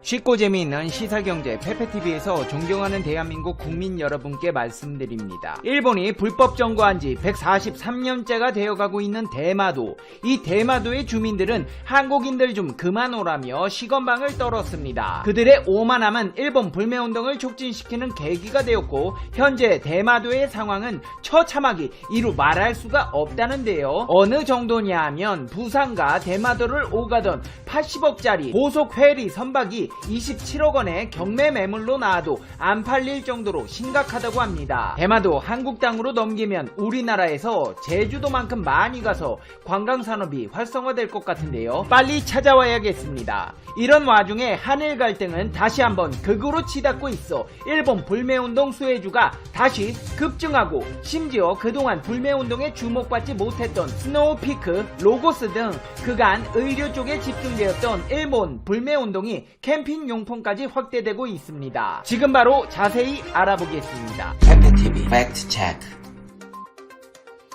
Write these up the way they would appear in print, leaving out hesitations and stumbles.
쉽고 재미있는 시사경제 페페TV에서 존경하는 대한민국 국민 여러분께 말씀드립니다. 일본이 불법 점거한 지 143년째가 되어가고 있는 대마도. 이 대마도의 주민들은 한국인들 좀 그만 오라며 시건방을 떨었습니다. 그들의 오만함은 일본 불매운동을 촉진시키는 계기가 되었고, 현재 대마도의 상황은 처참하기 이루 말할 수가 없다는데요. 어느 정도냐 하면 부산과 대마도를 오가던 80억짜리 고속 페리 선박이 27억 원의 경매 매물로 나와도 안 팔릴 정도로 심각하다고 합니다. 대마도 한국 땅으로 넘기면 우리나라에서 제주도만큼 많이 가서 관광산업이 활성화될 것 같은데요. 빨리 찾아와야겠습니다. 이런 와중에 한일 갈등은 다시 한번 극으로 치닫고 있어 일본 불매운동 수혜주가 다시 급증하고, 심지어 그동안 불매운동에 주목받지 못했던 스노우피크, 로고스 등 그간 의료 쪽에 집중되었던 일본 불매운동이 캠핑 용품까지 확대되고 있습니다. 지금 바로 자세히 알아보겠습니다. 페페TV 팩트 체크.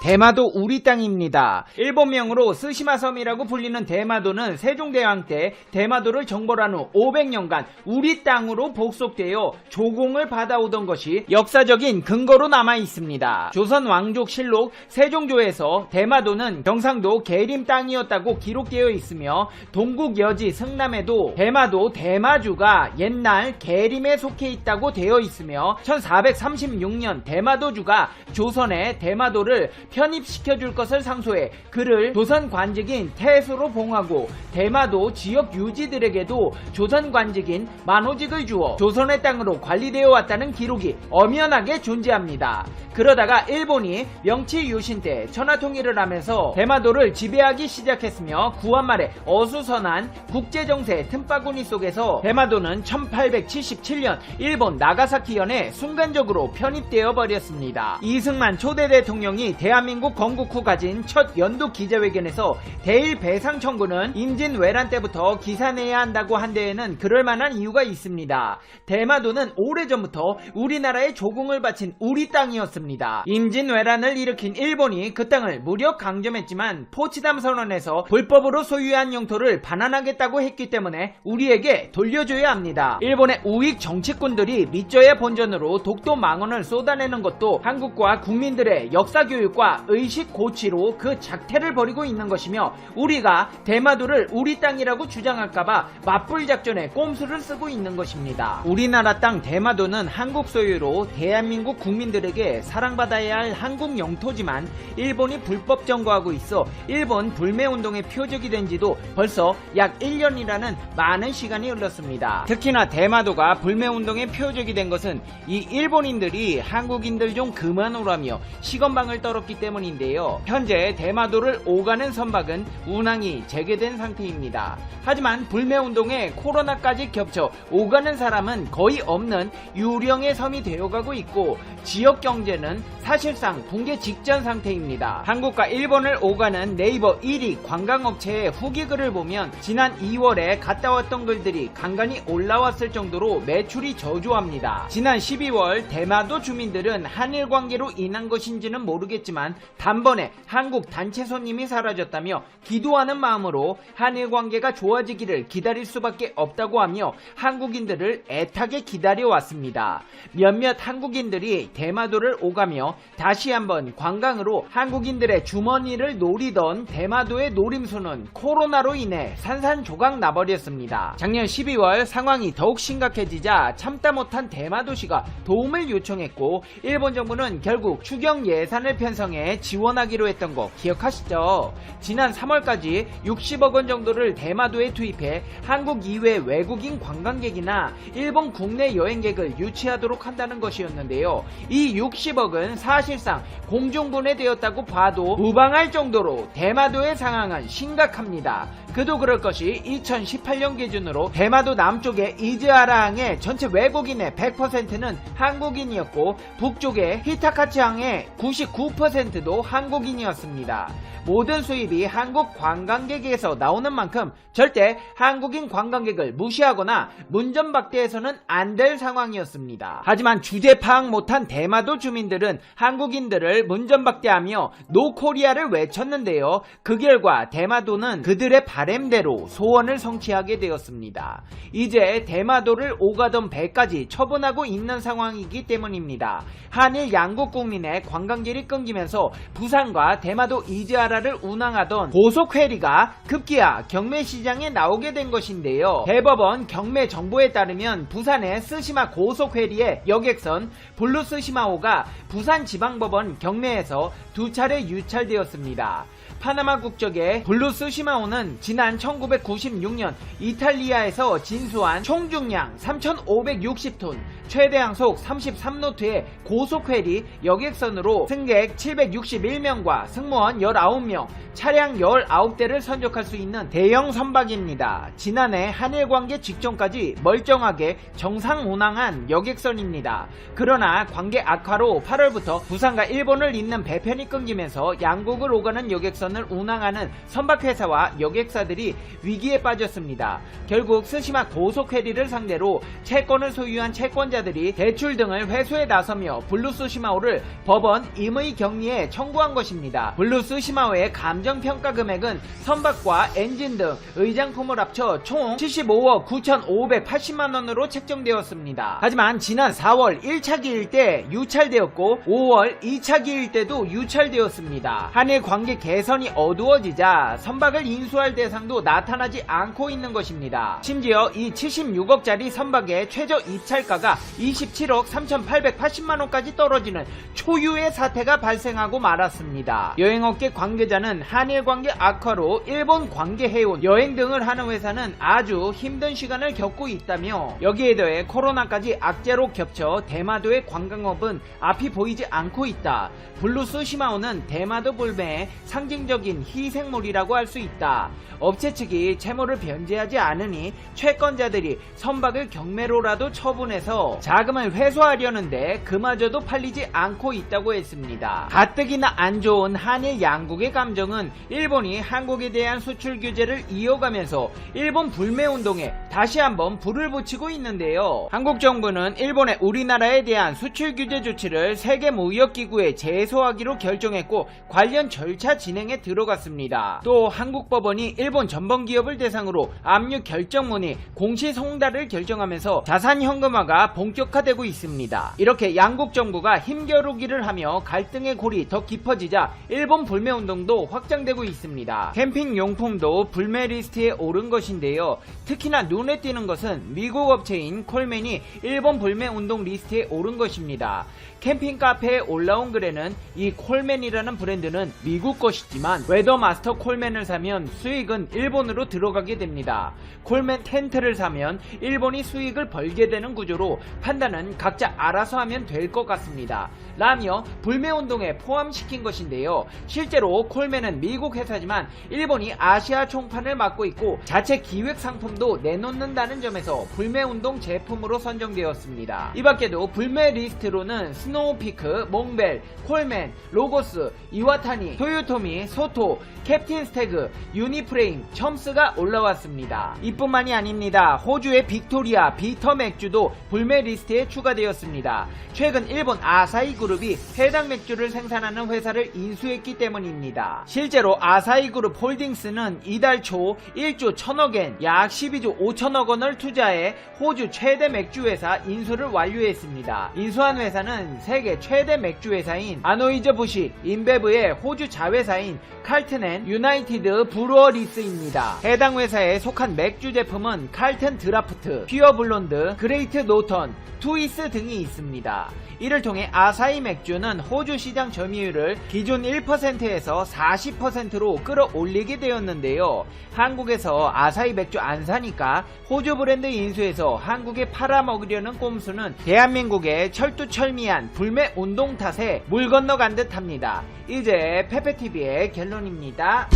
대마도 우리 땅입니다. 일본명으로 스시마 섬이라고 불리는 대마도는 세종대왕 때 대마도를 정벌한 후 500년간 우리 땅으로 복속되어 조공을 받아오던 것이 역사적인 근거로 남아 있습니다. 조선 왕족 실록 세종조에서 대마도는 경상도 계림 땅이었다고 기록되어 있으며, 동국여지 승남에도 대마도 대마주가 옛날 계림에 속해 있다고 되어 있으며, 1436년 대마도주가 조선에 대마도를 편입시켜줄 것을 상소해 그를 조선 관직인 태수로 봉하고, 대마도 지역 유지들에게도 조선 관직인 만호직을 주어 조선의 땅으로 관리되어 왔다는 기록이 엄연하게 존재합니다. 그러다가 일본이 명치 유신 때 천하통일을 하면서 대마도를 지배하기 시작했으며, 구한 말에 어수선한 국제정세 틈바구니 속에서 대마도는 1877년 일본 나가사키현에 순간적으로 편입되어 버렸습니다. 이승만 초대 대통령이 대한민국 건국 후 가진 첫 연도 기자회견에서 대일 배상 청구는 임진왜란 때부터 기사내야 한다고 한 데에는 그럴만한 이유가 있습니다. 대마도는 오래전부터 우리나라에 조공을 바친 우리 땅이었습니다. 임진왜란을 일으킨 일본이 그 땅을 무력 강점했지만 포치담 선언에서 불법으로 소유한 영토를 반환하겠다고 했기 때문에 우리에게 돌려줘야 합니다. 일본의 우익 정치꾼들이 밑져야 본전으로 독도 망언을 쏟아내는 것도 한국과 국민들의 역사교육과 의식 고취로 그 작태를 벌이고 있는 것이며, 우리가 대마도를 우리 땅이라고 주장할까봐 맞불 작전에 꼼수를 쓰고 있는 것입니다. 우리나라 땅 대마도는 한국 소유로 대한민국 국민들에게 사랑받아야 할 한국 영토지만, 일본이 불법 점거하고 있어 일본 불매운동의 표적이 된 지도 벌써 약 1년이라는 많은 시간이 흘렀습니다. 특히나 대마도가 불매운동의 표적이 된 것은 이 일본인들이 한국인들 좀 그만 오라며 시건방을 떨었기 때문인데요. 현재 대마도를 오가는 선박은 운항이 재개된 상태입니다. 하지만 불매운동에 코로나까지 겹쳐 오가는 사람은 거의 없는 유령의 섬이 되어가고 있고, 지역 경제는 사실상 붕괴 직전 상태입니다. 한국과 일본을 오가는 네이버 1위 관광업체의 후기글을 보면 지난 2월에 갔다 왔던 글들이 간간히 올라왔을 정도로 매출이 저조합니다. 지난 12월 대마도 주민들은 한일 관계로 인한 것인지는 모르겠지만 단번에 한국 단체 손님이 사라졌다며 기도하는 마음으로 한일 관계가 좋아지기를 기다릴 수밖에 없다고 하며 한국인들을 애타게 기다려왔습니다. 몇몇 한국인들이 대마도를 오가며 다시 한번 관광으로 한국인들의 주머니를 노리던 대마도의 노림수는 코로나로 인해 산산조각 나버렸습니다. 작년 12월 상황이 더욱 심각해지자 참다 못한 대마도시가 도움을 요청했고, 일본 정부는 결국 추경 예산을 편성해 지원하기로 했던 거 기억하시죠? 지난 3월까지 60억 원 정도를 대마도에 투입해 한국 이외 외국인 관광객이나 일본 국내 여행객을 유치하도록 한다는 것이었는데요. 이 60억은 사실상 공중분해되었다고 봐도 무방할 정도로 대마도의 상황은 심각합니다. 그도 그럴 것이 2018년 기준으로 대마도 남쪽의 이즈아라항의 전체 외국인의 100%는 한국인이었고, 북쪽의 히타카치항의 99%도 한국인이었습니다. 모든 수입이 한국 관광객에서 나오는 만큼 절대 한국인 관광객을 무시하거나 문전박대해서는 안 될 상황이었습니다. 하지만 주제 파악 못한 대마도 주민들은 한국인들을 문전박대하며 노코리아를 외쳤는데요. 그 결과 대마도는 그들의 발을 바램대로 소원을 성취하게 되었습니다. 이제 대마도를 오가던 배까지 처분하고 있는 상황이기 때문입니다. 한일 양국 국민의 관광길이 끊기면서 부산과 대마도 이즈아라를 운항하던 고속회리가 급기야 경매시장에 나오게 된 것인데요. 대법원 경매 정보에 따르면 부산의 스시마 고속회리의 여객선 블루스시마호가 부산지방법원 경매에서 2차례 유찰되었습니다. 파나마 국적의 블루스시마호는 지난 1996년 이탈리아에서 진수한 총중량 3,560톤, 최대 항속 33노트의 고속회리 여객선으로 승객 761명과 승무원 19명, 차량 19대를 선적할 수 있는 대형 선박입니다. 지난해 한일관계 직전까지 멀쩡하게 정상 운항한 여객선입니다. 그러나 관계 악화로 8월부터 부산과 일본을 잇는 배편이 끊기면서 양국을 오가는 여객선을 운항하는 선박회사와 여객사들이 위기에 빠졌습니다. 결국 스시마 고속회리를 상대로 채권을 소유한 채권자들이 대출 등을 회수에 나서며 블루스시마호를 법원 임의경리에 청구한 것입니다. 블루스시마호의 감정평가 금액은 선박과 엔진 등 의장품을 합쳐 총 75억 9,580만원으로 책정되었습니다. 하지만 지난 4월 1차 기일 때 유찰되었고 5월 2차 기일 때도 유찰되었습니다. 한일 관계 개선이 어두워지자 선박을 인수할 대상도 나타나지 않고 있는 것입니다. 심지어 이 76억짜리 선박의 최저 입찰가가 27억 3,880만원까지 떨어지는 초유의 사태가 발생하고 말았습니다. 여행업계 관계자는 한일 관계 악화로 일본 관계해온 여행 등을 하는 회사는 아주 힘든 시간을 겪고 있다며, 여기에 더해 코로나까지 악재로 겹쳐 대마도의 관광업은 앞이 보이지 않고 있다. 블루스시마호는 대마도 불매의 상징적인 희생물이라고 할 수 있다. 업체 측이 채무를 변제하지 않으니 채권자들이 선박을 경매로라도 처분해서 자금을 회수하려는데 그마저도 팔리지 않고 있다고 했습니다. 가뜩이나 안 좋은 한일 양국의 감정은 일본이 한국에 대한 수출 규제를 이어가면서 일본 불매운동에 다시 한번 불을 붙이고 있는데요. 한국 정부는 일본의 우리나라에 대한 수출 규제 조치를 세계무역기구에 제소하기로 결정했고 관련 절차 진행에 들어갔습니다. 또 한국 법원이 일본 전범기업을 대상으로 압류 결정문이 공시 송달을 결정하면서 자산 현금화가 본격화되고 있습니다. 이렇게 양국 정부가 힘겨루기를 하며 갈등의 골이 더 깊어지자 일본 불매운동도 확장되고 있습니다. 캠핑 용품도 불매 리스트에 오른 것인데요. 특히나 눈에 띄는 것은 미국 업체인 콜맨이 일본 불매운동 리스트에 오른 것입니다. 캠핑 카페에 올라온 글에는 이 콜맨이라는 브랜드는 미국 것이지만 웨더마스터 콜맨을 사면 수익은 일본으로 들어가게 됩니다. 콜맨 텐트를 사면 일본이 수익을 벌게 되는 구조로 판단은 각자 알아서 하면 될 것 같습니다. 라며 불매운동에 포함시킨 것인데요. 실제로 콜맨은 미국 회사지만 일본이 아시아 총판을 맡고 있고 자체 기획 상품도 내놓는다는 점에서 불매운동 제품으로 선정되었습니다. 이 밖에도 불매 리스트로는 스노우피크, 몽벨, 콜맨, 로고스, 이와타니, 토요토미, 소토, 캡틴 스태그, 유니프레임, 첨스가 올라왔습니다. 이뿐만이 아닙니다. 호주의 빅토리아, 비터 맥주도 불매 리스트에 추가되었습니다. 최근 일본 아사히 그룹이 해당 맥주를 생산하는 회사를 인수했기 때문입니다. 실제로 아사히 그룹 홀딩스는 이달 초 1조 1000억엔, 약 12조 5천억 원을 투자해 호주 최대 맥주 회사 인수를 완료했습니다. 인수한 회사는 세계 최대 맥주 회사인 아노이저부시 인베브의 호주 자회사인 칼튼앤 유나이티드 브루어리스입니다. 해당 회사에 속한 맥주 제품은 칼튼 드라프트, 퓨어 블론드, 그레이트 노턴, 트위스 등이 있습니다. 이를 통해 아사히 맥주는 호주 시장 점유율을 기존 1%에서 40%로 끌어올리게 되었는데요. 한국에서 아사히 맥주 안 사니까 호주 브랜드 인수해서 한국에 팔아먹으려는 꼼수는 대한민국의 철두철미한 불매 운동 탓에 물 건너간 듯 합니다. 이제 페페TV의 결론입니다.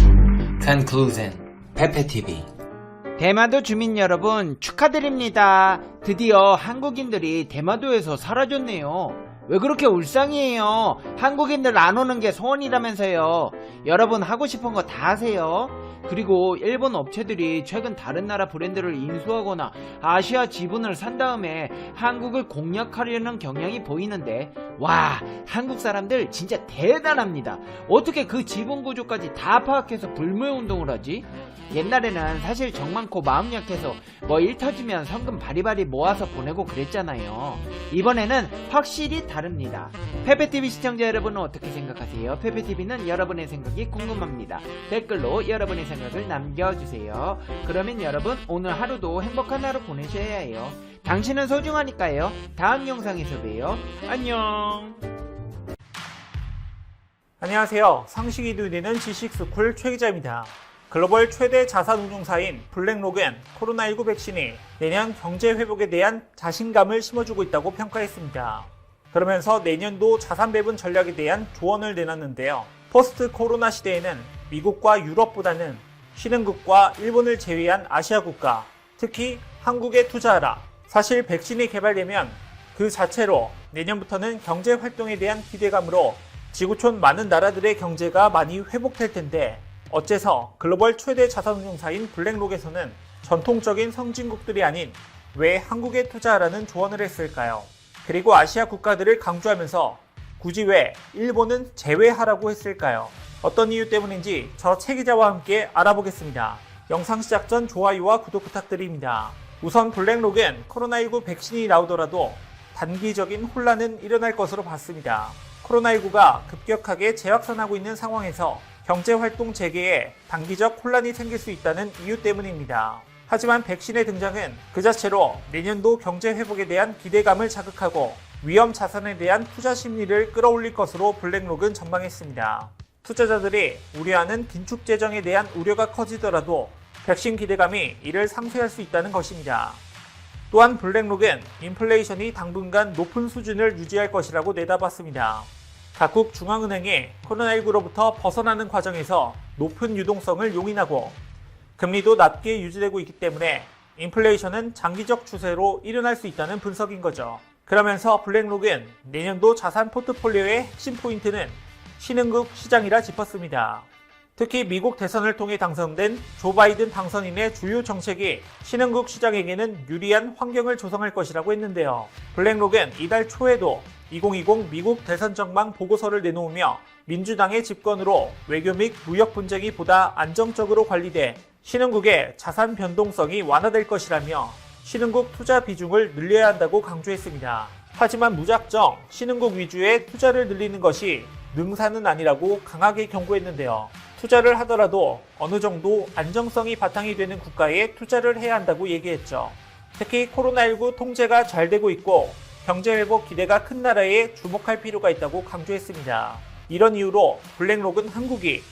Conclusion. 페페TV. 대마도 주민 여러분 축하드립니다. 드디어 한국인들이 대마도에서 사라졌네요. 왜 그렇게 울상이에요? 한국인들 안 오는 게 소원이라면서요. 여러분 하고 싶은 거 다 하세요. 그리고 일본 업체들이 최근 다른 나라 브랜드를 인수하거나 아시아 지분을 산 다음에 한국을 공략하려는 경향이 보이는데, 와, 한국 사람들 진짜 대단합니다. 어떻게 그 지분 구조까지 다 파악해서 불매운동을 하지? 옛날에는 사실 정 많고 마음 약해서 뭐 일 터지면 성금 바리바리 모아서 보내고 그랬잖아요. 이번에는 확실히 다릅니다. 페페TV 시청자 여러분은 어떻게 생각하세요? 페페TV는 여러분의 생각이 궁금합니다. 댓글로 여러분의 생각을 남겨주세요. 그러면 여러분 오늘 하루도 행복한 하루 보내셔야 해요. 당신은 소중하니까요. 다음 영상에서 봬요. 안녕. 안녕하세요. 상식이 누리는 지식스쿨 최 기자입니다. 글로벌 최대 자산운용사인 블랙록은 코로나19 백신이 내년 경제 회복에 대한 자신감을 심어주고 있다고 평가했습니다. 그러면서 내년도 자산 배분 전략에 대한 조언을 내놨는데요. 포스트 코로나 시대에는 미국과 유럽보다는 신흥국과 일본을 제외한 아시아 국가, 특히 한국에 투자하라. 사실 백신이 개발되면 그 자체로 내년부터는 경제 활동에 대한 기대감으로 지구촌 많은 나라들의 경제가 많이 회복될 텐데 어째서 글로벌 최대 자산운용사인 블랙록에서는 전통적인 선진국들이 아닌 왜 한국에 투자하라는 조언을 했을까요? 그리고 아시아 국가들을 강조하면서 굳이 왜 일본은 제외하라고 했을까요? 어떤 이유 때문인지 저 최 기자와 함께 알아보겠습니다. 영상 시작 전 좋아요와 구독 부탁드립니다. 우선 블랙록은 코로나19 백신이 나오더라도 단기적인 혼란은 일어날 것으로 봤습니다. 코로나19가 급격하게 재확산하고 있는 상황에서 경제활동 재개에 단기적 혼란이 생길 수 있다는 이유 때문입니다. 하지만 백신의 등장은 그 자체로 내년도 경제 회복에 대한 기대감을 자극하고 위험 자산에 대한 투자 심리를 끌어올릴 것으로 블랙록은 전망했습니다. 투자자들이 우려하는 긴축 재정에 대한 우려가 커지더라도 백신 기대감이 이를 상쇄할 수 있다는 것입니다. 또한 블랙록은 인플레이션이 당분간 높은 수준을 유지할 것이라고 내다봤습니다. 각국 중앙은행이 코로나19로부터 벗어나는 과정에서 높은 유동성을 용인하고 금리도 낮게 유지되고 있기 때문에 인플레이션은 장기적 추세로 일어날 수 있다는 분석인 거죠. 그러면서 블랙록은 내년도 자산 포트폴리오의 핵심 포인트는 신흥국 시장이라 짚었습니다. 특히 미국 대선을 통해 당선된 조 바이든 당선인의 주요 정책이 신흥국 시장에게는 유리한 환경을 조성할 것이라고 했는데요. 블랙록은 이달 초에도 2020 미국 대선 전망 보고서를 내놓으며 민주당의 집권으로 외교 및 무역 분쟁이 보다 안정적으로 관리돼 신흥국의 자산 변동성이 완화될 것이라며 신흥국 투자 비중을 늘려야 한다고 강조했습니다. 하지만 무작정 신흥국 위주의 투자를 늘리는 것이 능사는 아니라고 강하게 경고했는데요. 투자를 하더라도 어느 정도 안정성이 바탕이 되는 국가에 투자를 해야 한다고 얘기했죠. 특히 코로나19 통제가 잘 되고 있고 경제 회복 기대가 큰 나라에 주목할 필요가 있다고 강조했습니다. 이런 이유로 블랙록은 한국이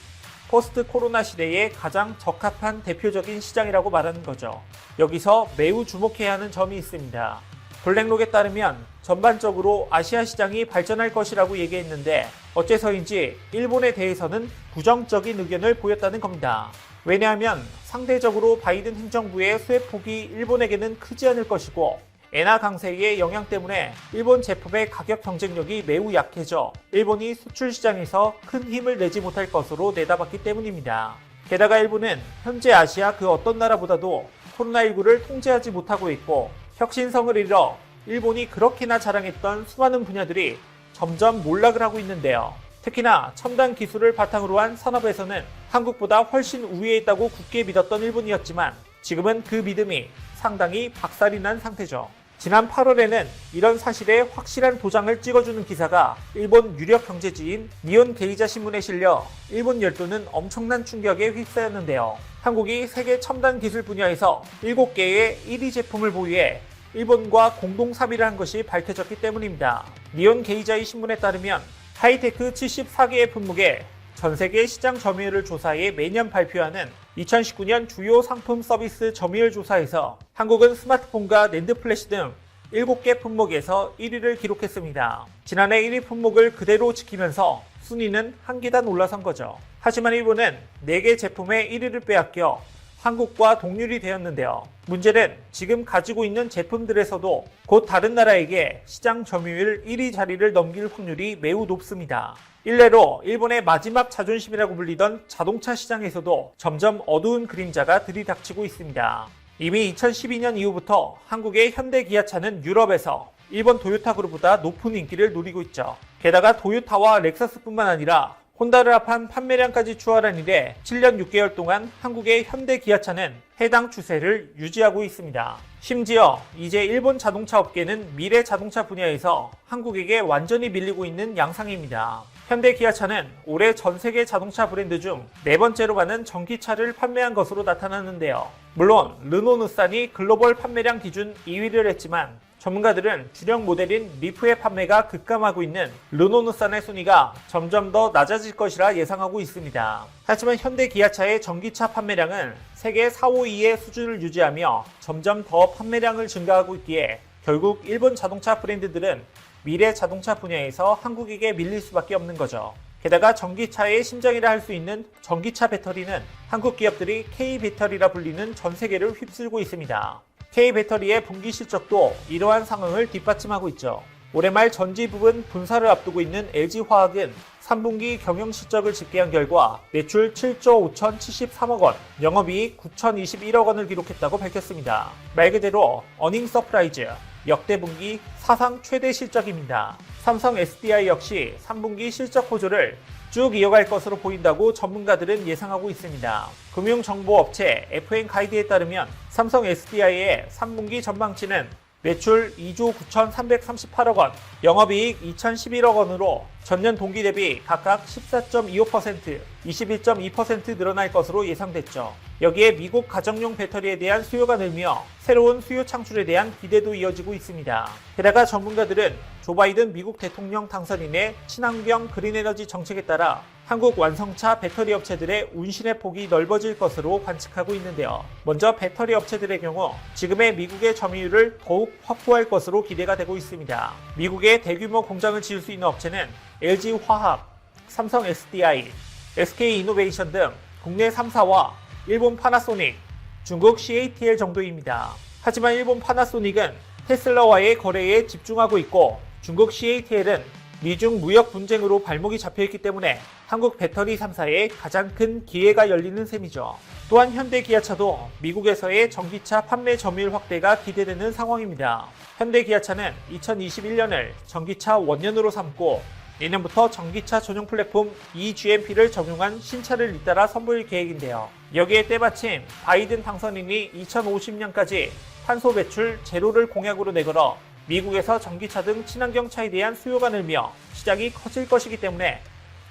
포스트 코로나 시대에 가장 적합한 대표적인 시장이라고 말하는 거죠. 여기서 매우 주목해야 하는 점이 있습니다. 블랙록에 따르면 전반적으로 아시아 시장이 발전할 것이라고 얘기했는데 어째서인지 일본에 대해서는 부정적인 의견을 보였다는 겁니다. 왜냐하면 상대적으로 바이든 행정부의 수혜폭이 일본에게는 크지 않을 것이고 엔화 강세의 영향 때문에 일본 제품의 가격 경쟁력이 매우 약해져 일본이 수출 시장에서 큰 힘을 내지 못할 것으로 내다봤기 때문입니다. 게다가 일본은 현재 아시아 그 어떤 나라보다도 코로나19를 통제하지 못하고 있고 혁신성을 잃어 일본이 그렇게나 자랑했던 수많은 분야들이 점점 몰락을 하고 있는데요. 특히나 첨단 기술을 바탕으로 한 산업에서는 한국보다 훨씬 우위에 있다고 굳게 믿었던 일본이었지만 지금은 그 믿음이 상당히 박살이 난 상태죠. 지난 8월에는 이런 사실에 확실한 도장을 찍어주는 기사가 일본 유력 경제지인 니혼 게이자 신문에 실려 일본 열도는 엄청난 충격에 휩싸였는데요. 한국이 세계 첨단 기술 분야에서 7개의 1위 제품을 보유해 일본과 공동 사비를 한 것이 밝혀졌기 때문입니다. 니혼 게이자의 신문에 따르면 하이테크 74개의 품목에 전 세계 시장 점유율을 조사해 매년 발표하는 2019년 주요 상품 서비스 점유율 조사에서 한국은 스마트폰과 낸드 플래시 등 7개 품목에서 1위를 기록했습니다. 지난해 1위 품목을 그대로 지키면서 순위는 한 계단 올라선 거죠. 하지만 일본은 4개 제품의 1위를 빼앗겨 한국과 동률이 되었는데요. 문제는 지금 가지고 있는 제품들에서도 곧 다른 나라에게 시장 점유율 1위 자리를 넘길 확률이 매우 높습니다. 일례로 일본의 마지막 자존심이라고 불리던 자동차 시장에서도 점점 어두운 그림자가 들이닥치고 있습니다. 이미 2012년 이후부터 한국의 현대 기아차는 유럽에서 일본 도요타 그룹보다 높은 인기를 누리고 있죠. 게다가 도요타와 렉서스뿐만 아니라 혼다를 합한 판매량까지 추월한 이래 7년 6개월 동안 한국의 현대 기아차는 해당 추세를 유지하고 있습니다. 심지어 이제 일본 자동차 업계는 미래 자동차 분야에서 한국에게 완전히 밀리고 있는 양상입니다. 현대 기아차는 올해 전 세계 자동차 브랜드 중 4번째로 많은 전기차를 판매한 것으로 나타났는데요. 물론 르노 느산이 글로벌 판매량 기준 2위를 했지만 전문가들은 주력 모델인 리프의 판매가 급감하고 있는 르노 느산의 순위가 점점 더 낮아질 것이라 예상하고 있습니다. 하지만 현대 기아차의 전기차 판매량은 세계 4, 5위의 수준을 유지하며 점점 더 판매량을 증가하고 있기에 결국 일본 자동차 브랜드들은 미래 자동차 분야에서 한국에게 밀릴 수밖에 없는 거죠. 게다가 전기차의 심장이라 할 수 있는 전기차 배터리는 한국 기업들이 K배터리라 불리는 전 세계를 휩쓸고 있습니다. K배터리의 분기 실적도 이러한 상황을 뒷받침하고 있죠. 올해 말 전지 부분 분사를 앞두고 있는 LG화학은 3분기 경영 실적을 집계한 결과 매출 7조 5,073억 원, 영업이익 9,021억 원을 기록했다고 밝혔습니다. 말 그대로 어닝 서프라이즈, 역대 분기 사상 최대 실적입니다. 삼성 SDI 역시 3분기 실적 호조를 쭉 이어갈 것으로 보인다고 전문가들은 예상하고 있습니다. 금융정보업체 FN가이드에 따르면 삼성 SDI의 3분기 전망치는 매출 2조 9,338억 원, 영업이익 2,011억 원으로 전년 동기 대비 각각 14.25%, 21.2% 늘어날 것으로 예상됐죠. 여기에 미국 가정용 배터리에 대한 수요가 늘며 새로운 수요 창출에 대한 기대도 이어지고 있습니다. 게다가 전문가들은 조 바이든 미국 대통령 당선인의 친환경 그린에너지 정책에 따라 한국 완성차 배터리 업체들의 운신의 폭이 넓어질 것으로 관측하고 있는데요. 먼저 배터리 업체들의 경우 지금의 미국의 점유율을 더욱 확보할 것으로 기대가 되고 있습니다. 미국의 대규모 공장을 지을 수 있는 업체는 LG화학, 삼성 SDI, SK이노베이션 등 국내 3사와 일본 파나소닉, 중국 CATL 정도입니다. 하지만 일본 파나소닉은 테슬라와의 거래에 집중하고 있고 중국 CATL은 미중 무역 분쟁으로 발목이 잡혀있기 때문에 한국 배터리 3사에 가장 큰 기회가 열리는 셈이죠. 또한 현대 기아차도 미국에서의 전기차 판매 점유율 확대가 기대되는 상황입니다. 현대 기아차는 2021년을 전기차 원년으로 삼고 내년부터 전기차 전용 플랫폼 eGMP를 적용한 신차를 잇따라 선보일 계획인데요. 여기에 때마침 바이든 당선인이 2050년까지 탄소 배출 제로를 공약으로 내걸어 미국에서 전기차 등 친환경차에 대한 수요가 늘며 시장이 커질 것이기 때문에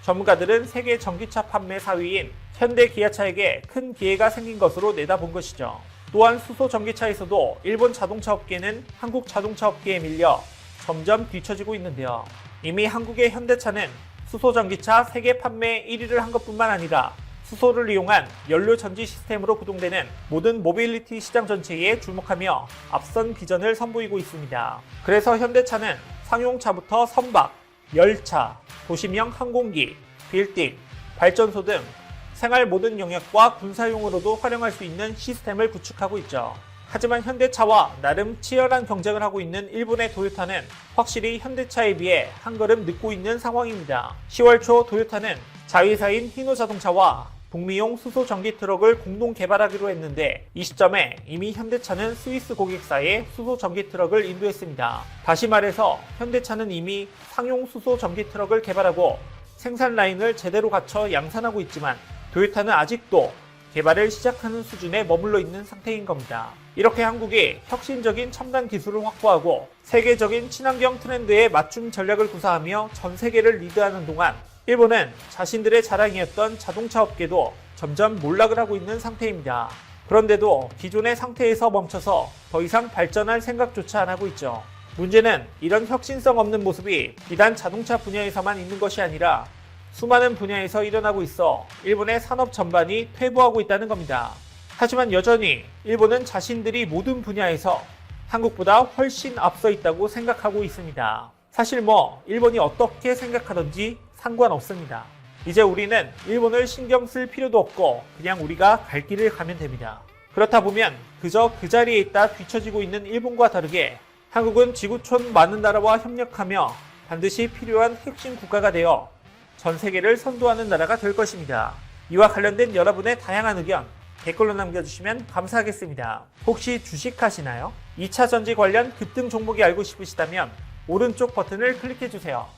전문가들은 세계 전기차 판매 4위인 현대 기아차에게 큰 기회가 생긴 것으로 내다본 것이죠. 또한 수소 전기차에서도 일본 자동차 업계는 한국 자동차 업계에 밀려 점점 뒤처지고 있는데요. 이미 한국의 현대차는 수소 전기차 세계 판매 1위를 한 것뿐만 아니라 수소를 이용한 연료 전지 시스템으로 구동되는 모든 모빌리티 시장 전체에 주목하며 앞선 비전을 선보이고 있습니다. 그래서 현대차는 상용차부터 선박, 열차, 도시명 항공기, 빌딩, 발전소 등 생활 모든 영역과 군사용으로도 활용할 수 있는 시스템을 구축하고 있죠. 하지만 현대차와 나름 치열한 경쟁을 하고 있는 일본의 도요타는 확실히 현대차에 비해 한 걸음 늦고 있는 상황입니다. 10월 초 도요타는 자회사인 히노자동차와 북미용 수소 전기 트럭을 공동 개발하기로 했는데 이 시점에 이미 현대차는 스위스 고객사에 수소 전기 트럭을 인도했습니다. 다시 말해서 현대차는 이미 상용 수소 전기 트럭을 개발하고 생산 라인을 제대로 갖춰 양산하고 있지만 도요타는 아직도 개발을 시작하는 수준에 머물러 있는 상태인 겁니다. 이렇게 한국이 혁신적인 첨단 기술을 확보하고 세계적인 친환경 트렌드에 맞춤 전략을 구사하며 전 세계를 리드하는 동안 일본은 자신들의 자랑이었던 자동차 업계도 점점 몰락을 하고 있는 상태입니다. 그런데도 기존의 상태에서 멈춰서 더 이상 발전할 생각조차 안 하고 있죠. 문제는 이런 혁신성 없는 모습이 비단 자동차 분야에서만 있는 것이 아니라 수많은 분야에서 일어나고 있어 일본의 산업 전반이 퇴보하고 있다는 겁니다. 하지만 여전히 일본은 자신들이 모든 분야에서 한국보다 훨씬 앞서 있다고 생각하고 있습니다. 사실 일본이 어떻게 생각하든지 상관없습니다. 이제 우리는 일본을 신경 쓸 필요도 없고 그냥 우리가 갈 길을 가면 됩니다. 그렇다 보면 그저 그 자리에 있다 뒤처지고 있는 일본과 다르게 한국은 지구촌 많은 나라와 협력하며 반드시 필요한 핵심 국가가 되어 전 세계를 선도하는 나라가 될 것입니다. 이와 관련된 여러분의 다양한 의견 댓글로 남겨주시면 감사하겠습니다. 혹시 주식하시나요? 2차 전지 관련 급등 종목이 알고 싶으시다면 오른쪽 버튼을 클릭해주세요.